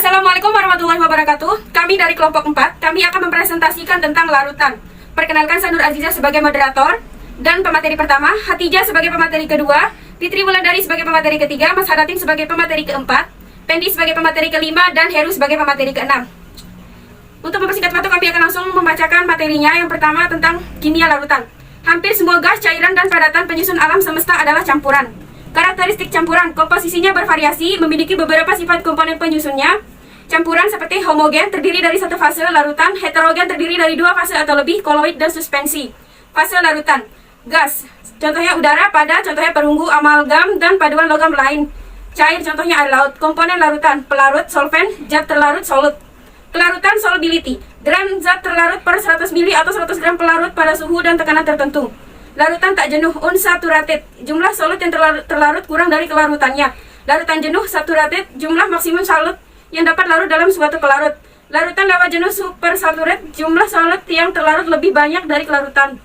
Assalamualaikum warahmatullahi wabarakatuh. Kami dari kelompok 4, kami akan mempresentasikan tentang larutan. Perkenalkan, saya Nur Aziza sebagai moderator dan pemateri pertama, Hatijah sebagai pemateri kedua, Fitri Wulandari sebagai pemateri ketiga, Mas Hadatim sebagai pemateri keempat, Pendi sebagai pemateri kelima, dan Heru sebagai pemateri keenam. Untuk mempersingkat waktu, kami akan langsung membacakan materinya. Yang pertama tentang kimia larutan. Hampir semua gas, cairan, dan padatan penyusun alam semesta adalah campuran. Karakteristik campuran, komposisinya bervariasi, memiliki beberapa sifat komponen penyusunnya. Campuran seperti homogen, terdiri dari satu fase larutan, heterogen terdiri dari dua fase atau lebih, koloid dan suspensi. Fase larutan, gas, contohnya udara, pada, contohnya perunggu, amalgam, dan paduan logam lain. Cair, contohnya air laut. Komponen larutan, pelarut, solvent, zat terlarut, solut. Kelarutan, solubility, gram zat terlarut per 100 mili atau 100 gram pelarut pada suhu dan tekanan tertentu. Larutan tak jenuh, unsaturated, jumlah solut yang terlarut kurang dari kelarutannya. Larutan jenuh, saturated, jumlah maksimum solut yang dapat larut dalam suatu pelarut. Larutan lewat jenuh supersaturate, jumlah solut yang terlarut lebih banyak dari kelarutan.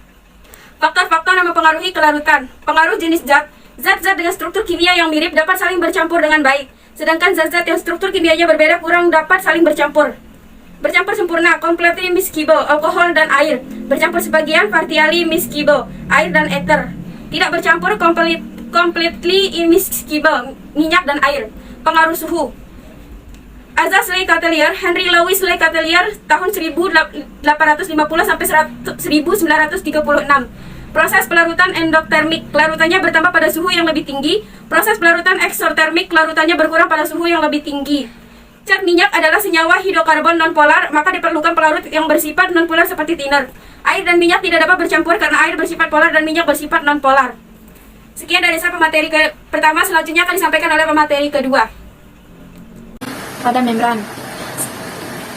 Faktor-faktor yang mempengaruhi kelarutan. Pengaruh jenis zat. Zat-zat dengan struktur kimia yang mirip dapat saling bercampur dengan baik, sedangkan zat-zat yang struktur kimianya berbeda kurang dapat saling bercampur. Bercampur sempurna, completely miscible, alkohol dan air. Bercampur sebagian, partially miscible, air dan ether. Tidak bercampur, completely immiscible, minyak dan air. Pengaruh suhu. Azaz Le Chatelier, Henry Louis Le Chatelier, tahun 1850 sampai 1936. Proses pelarutan endothermik, larutannya bertambah pada suhu yang lebih tinggi. Proses pelarutan exothermik, larutannya berkurang pada suhu yang lebih tinggi. Cat minyak adalah senyawa hidrokarbon nonpolar, maka diperlukan pelarut yang bersifat nonpolar seperti thinner. Air dan minyak tidak dapat bercampur karena air bersifat polar dan minyak bersifat nonpolar. Sekian dari saya pemateri pertama, selanjutnya akan disampaikan oleh pemateri kedua. Pada membran,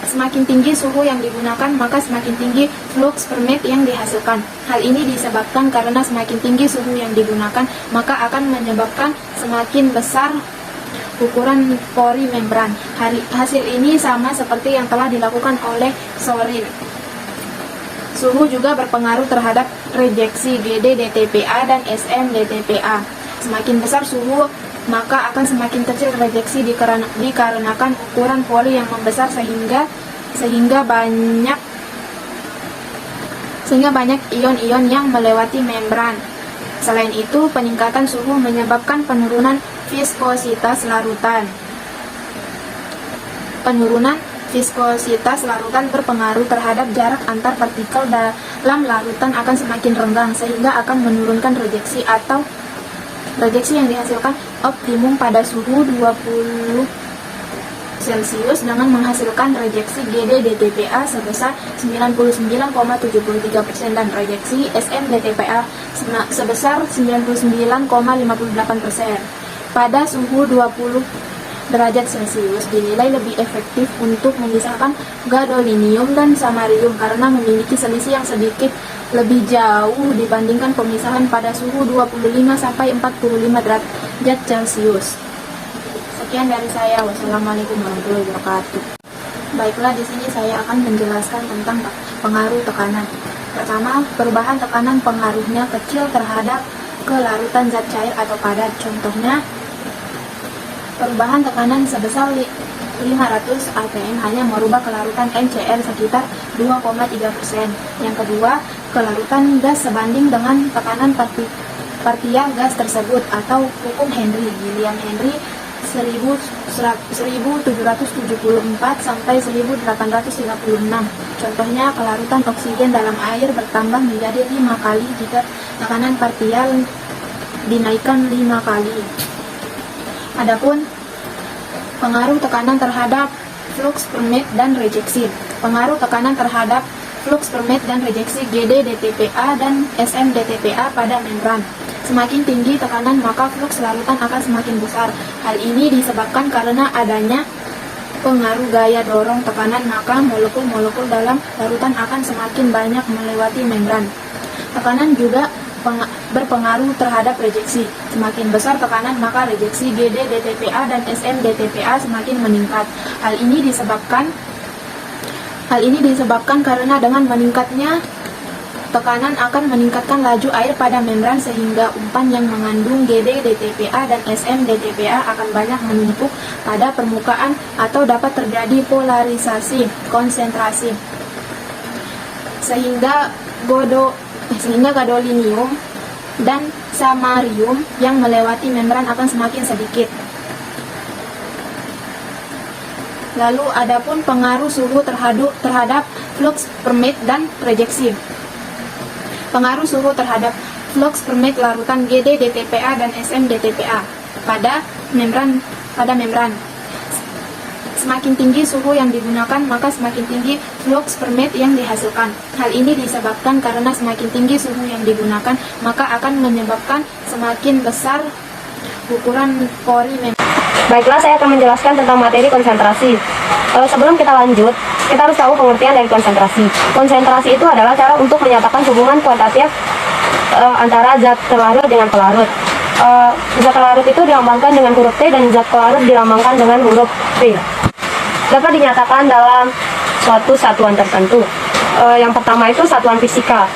semakin tinggi suhu yang digunakan, maka semakin tinggi flux per menit yang dihasilkan. Hal ini disebabkan karena semakin tinggi suhu yang digunakan, maka akan menyebabkan semakin besar ukuran pori membran. Hasil ini sama seperti yang telah dilakukan oleh Sorel. Suhu juga berpengaruh terhadap rejeksi GD-DTPA dan SM-DTPA. Semakin besar suhu, maka akan semakin kecil rejeksi dikarenakan ukuran pori yang membesar sehingga banyak ion-ion yang melewati membran. Selain itu, peningkatan suhu menyebabkan penurunan viskositas larutan. Penurunan viskositas larutan berpengaruh terhadap jarak antar partikel dalam larutan akan semakin renggang, sehingga akan menurunkan rejeksi atau rejeksi yang dihasilkan optimum pada suhu 20 Celcius dengan menghasilkan rejeksi GD-DTPA sebesar 99,73% dan rejeksi SM-DTPA sebesar 99,58%. Pada suhu 20 derajat Celcius dinilai lebih efektif untuk memisahkan gadolinium dan samarium karena memiliki selisih yang sedikit lebih jauh dibandingkan pemisahan pada suhu 25 sampai 45 derajat Celcius. Sekian dari saya. Wassalamualaikum warahmatullahi wabarakatuh. Baiklah, di sini saya akan menjelaskan tentang pengaruh tekanan. Pertama, perubahan tekanan pengaruhnya kecil terhadap kelarutan zat cair atau padat. Contohnya, perubahan tekanan sebesar 500 atm hanya merubah kelarutan NCl sekitar 2,3%. Yang kedua, kelarutan gas sebanding dengan tekanan partial gas tersebut atau hukum Henry. William Henry 1774 sampai 1836. Contohnya, kelarutan oksigen dalam air bertambah menjadi 5 kali jika tekanan partial dinaikkan 5 kali. Adapun pengaruh tekanan terhadap flux per menit dan rejeksi. Pengaruh tekanan terhadap flux per menit dan rejeksi GD-DTPA dan SM-DTPA pada membran. Semakin tinggi tekanan, maka flux larutan akan semakin besar. Hal ini disebabkan karena adanya pengaruh gaya dorong tekanan, maka molekul-molekul dalam larutan akan semakin banyak melewati membran. Tekanan juga berpengaruh terhadap rejeksi. Semakin besar tekanan, maka rejeksi GD-DTPA dan SM-DTPA semakin meningkat. Hal ini disebabkan karena dengan meningkatnya tekanan akan meningkatkan laju air pada membran sehingga umpan yang mengandung GD DTPA dan SM DTPA akan banyak menumpuk pada permukaan atau dapat terjadi polarisasi konsentrasi sehingga gadolinium dan samarium yang melewati membran akan semakin sedikit. Lalu adapun pengaruh suhu terhadap flux per menit dan rejeksi. Pengaruh suhu terhadap flux per menit larutan GD DTPA dan SM DTPA pada membran. Semakin tinggi suhu yang digunakan, maka semakin tinggi flux per menit yang dihasilkan. Hal ini disebabkan karena semakin tinggi suhu yang digunakan, maka akan menyebabkan semakin besar ukuran pori membran. Baiklah, saya akan menjelaskan tentang materi konsentrasi. Sebelum kita lanjut, kita harus tahu pengertian dari konsentrasi. Konsentrasi itu adalah cara untuk menyatakan hubungan kuantitatif antara zat terlarut dengan pelarut. Zat terlarut itu dilambangkan dengan huruf T dan zat pelarut dilambangkan dengan huruf P. Dapat dinyatakan dalam suatu satuan tertentu. Yang pertama itu satuan fisika.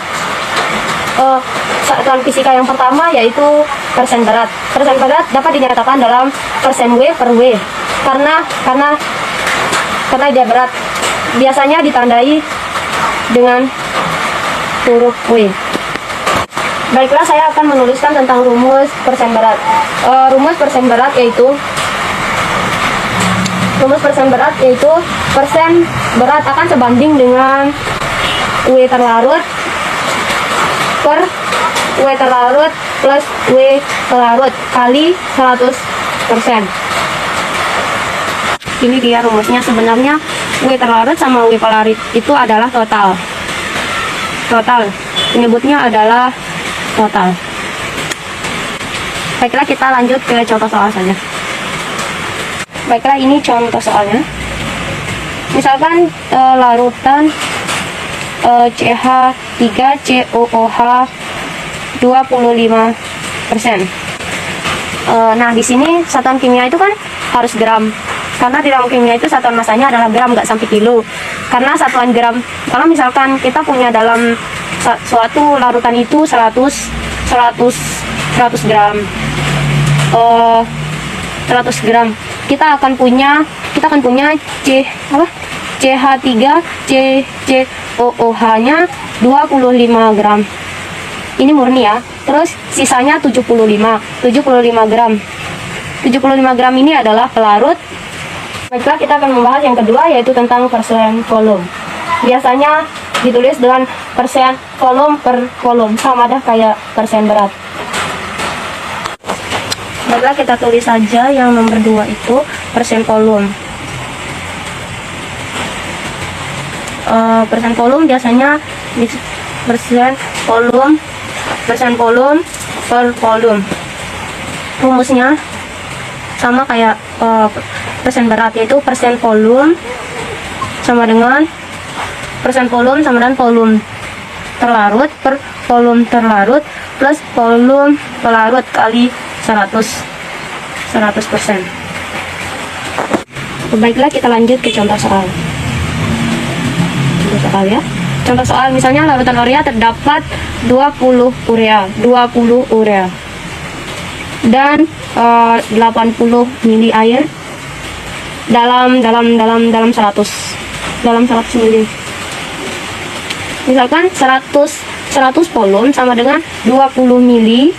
Satuan fisika yang pertama yaitu persen berat. Persen berat dapat dinyatakan dalam persen W per W. Karena dia berat, biasanya ditandai dengan huruf W. Baiklah, saya akan menuliskan tentang rumus persen berat. Rumus persen berat yaitu persen berat akan sebanding dengan W terlarut per W terlarut plus W pelarut kali 100%. Ini dia rumusnya. Sebenarnya W terlarut sama W pelarut itu adalah total. Penyebutnya adalah total. Baiklah, kita lanjut ke contoh soal saja. Baiklah, ini contoh soalnya. Misalkan larutan CH3COOH 25%. Nah, di sini satuan kimia itu kan harus gram. Karena di dalam kimia itu satuan masanya adalah gram, nggak sampai kilo. Karena satuan gram, kalau misalkan kita punya dalam suatu larutan itu 100 gram. 100 gram. Kita akan punya CH3COOH-nya 25 gram. Ini murni ya. Terus sisanya 75 gram. 75 gram ini adalah pelarut. Baiklah, kita akan membahas yang kedua yaitu tentang persen volum. Biasanya ditulis dengan persen volum per volum, sama dah kayak persen berat. Baiklah, kita tulis saja yang nomor 2 itu persen volum. Persen volum biasanya persen volum per volum. Rumusnya sama kayak persen berat, yaitu persen volum sama dengan volum terlarut per volum terlarut plus volum pelarut kali 100%. Baiklah, kita lanjut ke contoh soal. Contoh soal misalnya larutan urea terdapat 20 urea dan 80 mili air dalam 100 mili. Misalkan 100 volum sama dengan 20 mili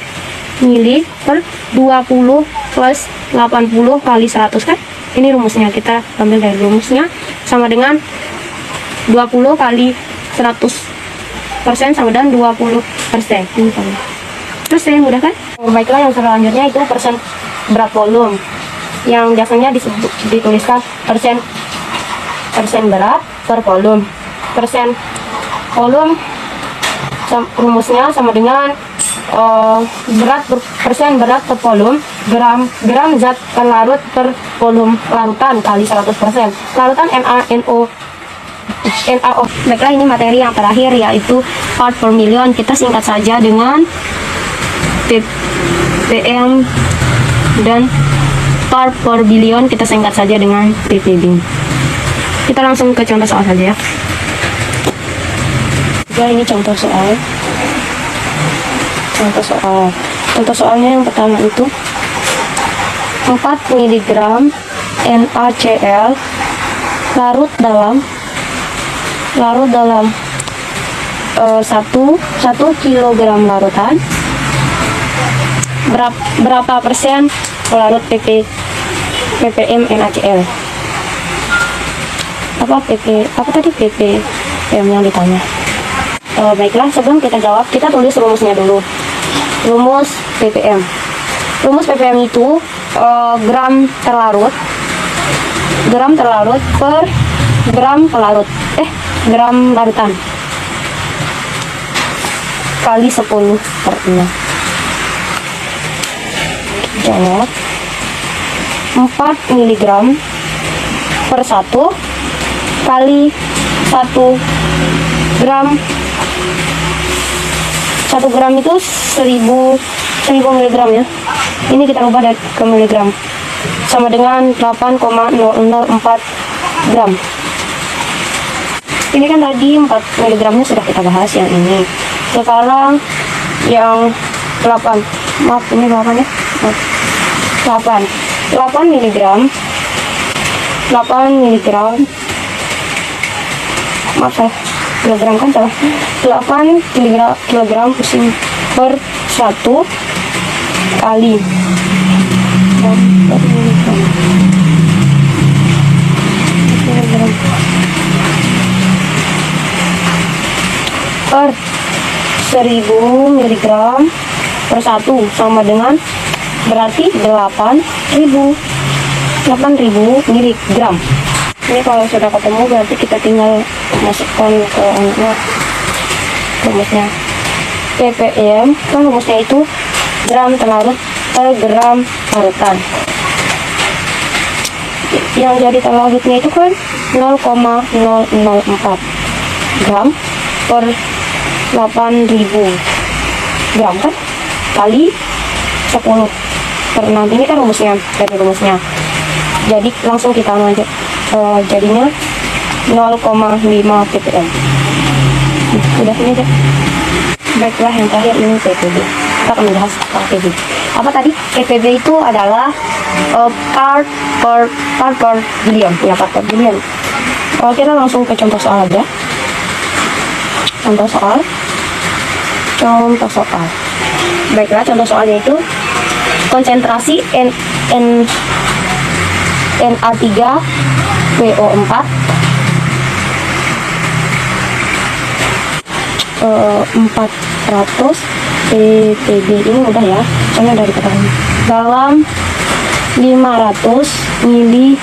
per 20 plus 80 kali 100 kan? Ini rumusnya, kita ambil dari rumusnya, sama dengan 20 kali 100% sama dengan 20%. Ini sama. Terus saya mudah kan? Baiklah, yang selanjutnya itu persen berat volum, yang biasanya dituliskan persen berat per volum. Persen volum rumusnya sama dengan persen berat per volum gram zat terlarut per volum larutan kali 100%. Larutan NaO. Baiklah, ini materi yang terakhir yaitu part per million. Kita singkat saja dengan ppm, dan part per billion kita singkat saja dengan ppb. Kita langsung ke contoh soal saja ya. Ya, ini contoh soal. Contoh soalnya yang pertama itu 4 mg NaCl larut dalam 1 kilogram larutan. Berapa persen larut ppm NaCl? Apa tadi ppm yang ditanya? Baiklah, sebelum kita jawab, kita tulis rumusnya dulu. Rumus ppm. Rumus ppm itu gram terlarut per gram larutan kali 10/6. Jawab 4 mg per 1 kali 1 gram. 1 gram itu 1000 mg ya. Ini kita ubah dari ke miligram, sama dengan 8,004 gram. Ini kan tadi 4 mg-nya sudah kita bahas yang ini. Sekarang yang 8. Maaf, ini 8 ya. 8 mg. 8 mg. Maaf saya kilogram kan salah. 8 kilogram pusing per 1 kali per 1000 mg per 1 sama dengan berarti 8.000 mg. Ini kalau sudah ketemu berarti kita tinggal masukkan ke rumusnya. ppm kan rumusnya itu gram terlarut per gram larutan. Yang jadi terlarutnya itu kan 0,004 gram per 8.000 gram kan, kali 10/6. Ini kan rumusnya, dari rumusnya. Jadi langsung kita aja, jadinya 0,5 ppm. Udah ini aja. Baiklah, yang terakhir ini ppb. Kita akan membahas ppb. Apa tadi? ppb itu adalah part per billion. Ya, part per billion. Kita langsung ke contoh soal aja. Contoh soal. Baiklah, contoh soalnya itu konsentrasi Na3PO4 400 ppb. Ini mudah ya, soalnya dari ketahuan. Dalam 500 mili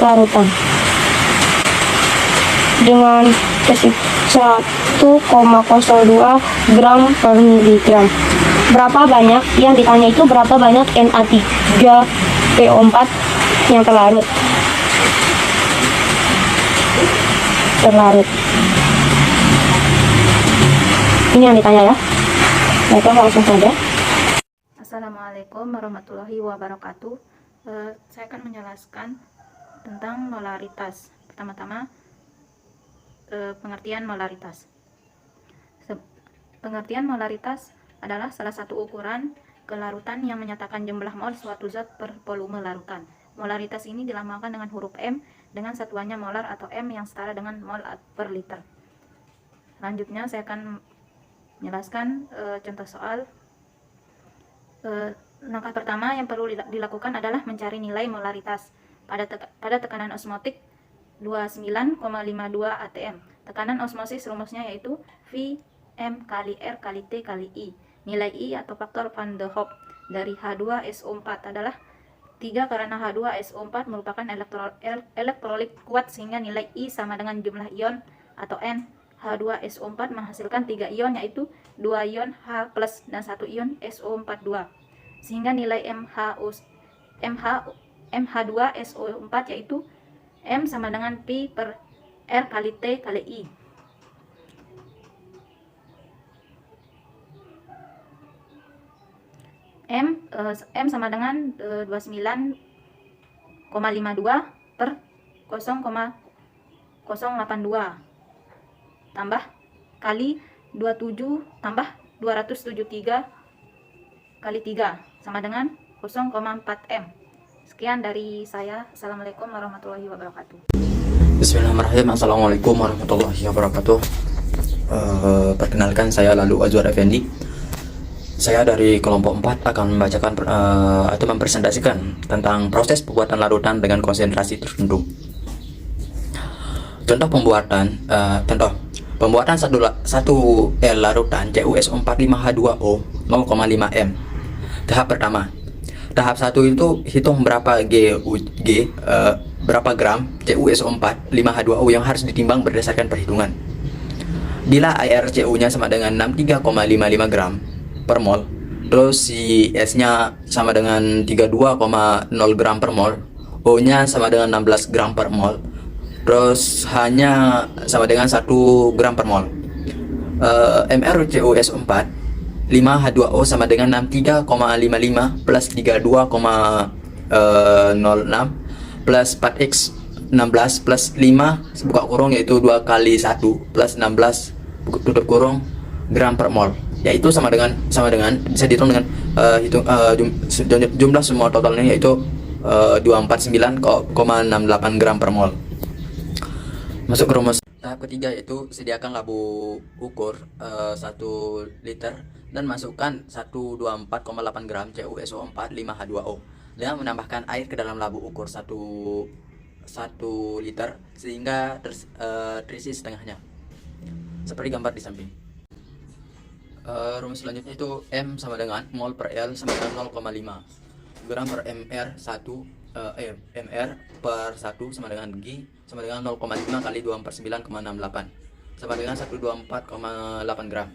larutan dengan resiko 1,02 gram per miligram. Berapa banyak, yang ditanya itu berapa banyak Na3PO4 yang terlarut. Ini yang ditanya ya. Baiklah, langsung saja. Assalamualaikum warahmatullahi wabarakatuh. Saya akan menjelaskan tentang molaritas. Pertama-tama, pengertian molaritas. Pengertian molaritas adalah salah satu ukuran kelarutan yang menyatakan jumlah mol suatu zat per volume larutan. Molaritas ini dilambangkan dengan huruf M dengan satuannya molar atau M yang setara dengan mol per liter. Selanjutnya saya akan menjelaskan contoh soal. Langkah pertama yang perlu dilakukan adalah mencari nilai molaritas pada tekanan osmotik 29,52 atm. Tekanan osmosis rumusnya yaitu Vm kali R kali T kali I. Nilai I atau faktor Van de Hoff dari H2SO4 adalah 3 karena H2SO4 merupakan elektrolit kuat sehingga nilai I sama dengan jumlah ion atau N. H2SO4 menghasilkan 3 ion yaitu 2 ion H+ dan 1 ion SO42. Sehingga nilai MH2SO4 yaitu M sama dengan Pi per R kali T kali I. M sama dengan 29,52 per 0,082 tambah kali 27 tambah 273 kali 3 sama dengan 0,4 M. Sekian dari saya. Assalamualaikum warahmatullahi wabarakatuh. Bismillahirrahmanirrahim. Assalamualaikum warahmatullahi wabarakatuh. Perkenalkan, saya Lalu Azwar Effendi. Saya dari kelompok 4 akan membacakan atau mempresentasikan tentang proses pembuatan larutan dengan konsentrasi tertentu. Contoh pembuatan satu L larutan CuSO4 5H2O 0,5 M. Tahap pertama. Tahap 1 itu hitung berapa berapa gram CuSO4 5H2O yang harus ditimbang berdasarkan perhitungan. Bila air Cu-nya sama dengan 63,55 gram per mol, terus si S-nya sama dengan 32,0 gram per mol, O-nya sama dengan 16 gram per mol, terus H-nya sama dengan 1 gram per mol. MR CuSO4 5H2O sama dengan 63,55 plus 32,06 plus 4x 16 plus 5 buka kurung yaitu 2 kali 1 plus 16 tutup kurung gram per mol, yaitu sama dengan bisa dihitung dengan jumlah semua totalnya yaitu 249,68 gram per mol. Masuk ke rumus. Tahap ketiga yaitu sediakan labu ukur 1 liter dan masukkan 124,8 gram CuSO4 5H2O dengan menambahkan air ke dalam labu ukur 1 liter sehingga terisi setengahnya seperti gambar di samping. Rumus selanjutnya itu M sama dengan mol per L sama dengan 0,5 gram per mr 1 mr per 1 sama dengan G sama dengan 0,5 kali 249,68 sama dengan 124,8 gram.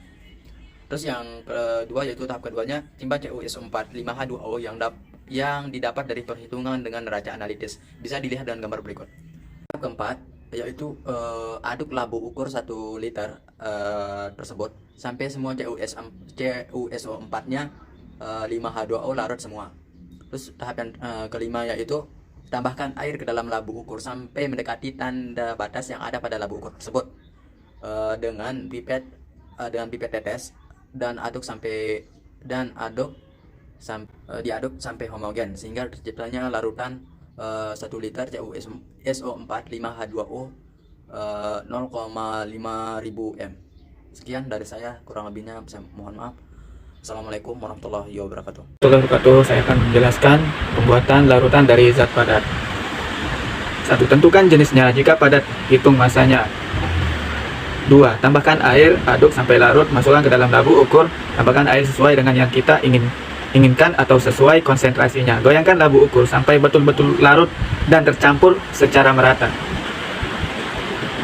Terus yang kedua yaitu tahap keduanya, timbang CuSO4 5H2O yang didapat dari perhitungan dengan neraca analitis. Bisa dilihat dengan gambar berikut. Tahap keempat yaitu aduk labu ukur 1 liter tersebut sampai semua CuSO4-nya 5H2O larut semua. Terus tahap yang kelima yaitu tambahkan air ke dalam labu ukur sampai mendekati tanda batas yang ada pada labu ukur tersebut dengan pipet tetes dan diaduk sampai homogen sehingga terciptanya larutan 1 liter CuSO4 5H2O 0,5 ribu M. Sekian dari saya, kurang lebihnya saya mohon maaf. Assalamualaikum warahmatullahi wabarakatuh. Saya akan menjelaskan pembuatan larutan dari zat padat. 1. Tentukan jenisnya. Jika padat, hitung masanya. 2. Tambahkan air, aduk sampai larut, masukkan ke dalam labu ukur, tambahkan air sesuai dengan yang kita inginkan atau sesuai konsentrasinya. Goyangkan labu ukur sampai betul-betul larut dan tercampur secara merata.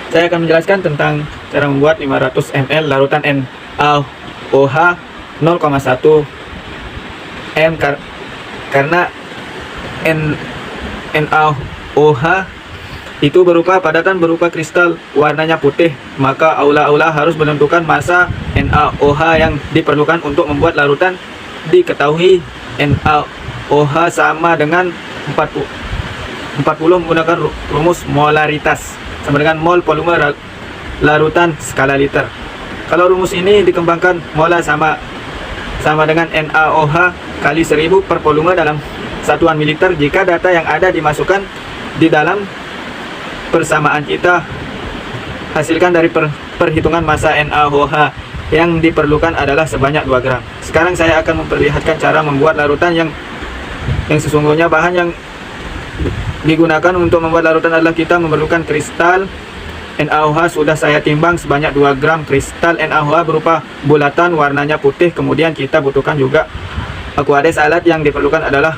Saya akan menjelaskan tentang cara membuat 500 ml larutan NaOH 0,1 M karena NaOH itu berupa padatan berupa kristal warnanya putih, maka aula harus menentukan massa NaOH yang diperlukan untuk membuat larutan. Diketahui NaOH sama dengan 40 menggunakan rumus molaritas sama dengan mol volume larutan skala liter. Kalau rumus ini dikembangkan, mola sama dengan NaOH kali 1000 per volume dalam satuan mililiter. Jika data yang ada dimasukkan di dalam persamaan kita hasilkan dari perhitungan massa NaOH yang diperlukan adalah sebanyak 2 gram. Sekarang saya akan memperlihatkan cara membuat larutan yang sesungguhnya. Bahan yang digunakan untuk membuat larutan adalah kita memerlukan kristal NaOH sudah saya timbang sebanyak 2 gram. Kristal NaOH berupa bulatan warnanya putih. Kemudian kita butuhkan juga aquades. Alat yang diperlukan adalah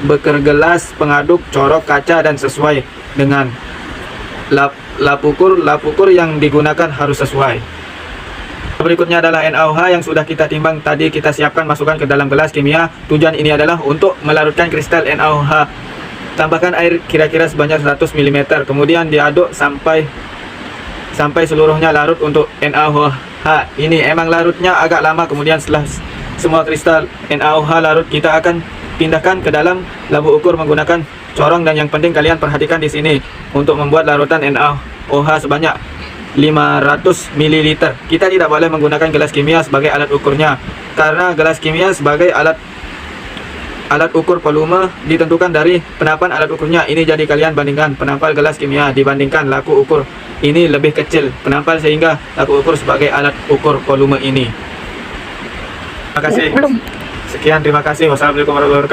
beker gelas, pengaduk, corok kaca, dan sesuai dengan lap ukur yang digunakan harus sesuai. Berikutnya adalah NaOH yang sudah kita timbang tadi, kita siapkan, masukkan ke dalam gelas kimia. Tujuan ini adalah untuk melarutkan kristal NaOH. Tambahkan air kira-kira sebanyak 100 ml, kemudian diaduk sampai seluruhnya larut. Untuk NaOH ini emang larutnya agak lama. Kemudian setelah semua kristal NaOH larut, kita akan pindahkan ke dalam labu ukur menggunakan corong. Dan yang penting kalian perhatikan di sini, untuk membuat larutan NaOH sebanyak 500 ml. Kita tidak boleh menggunakan gelas kimia sebagai alat ukurnya, karena gelas kimia sebagai alat ukur volume ditentukan dari penampakan alat ukurnya. Ini jadi kalian bandingkan penampal gelas kimia dibandingkan laku ukur ini lebih kecil penampal, sehingga laku ukur sebagai alat ukur volume ini. Terima kasih. Sekian, terima kasih. Wassalamualaikum warahmatullahi wabarakatuh.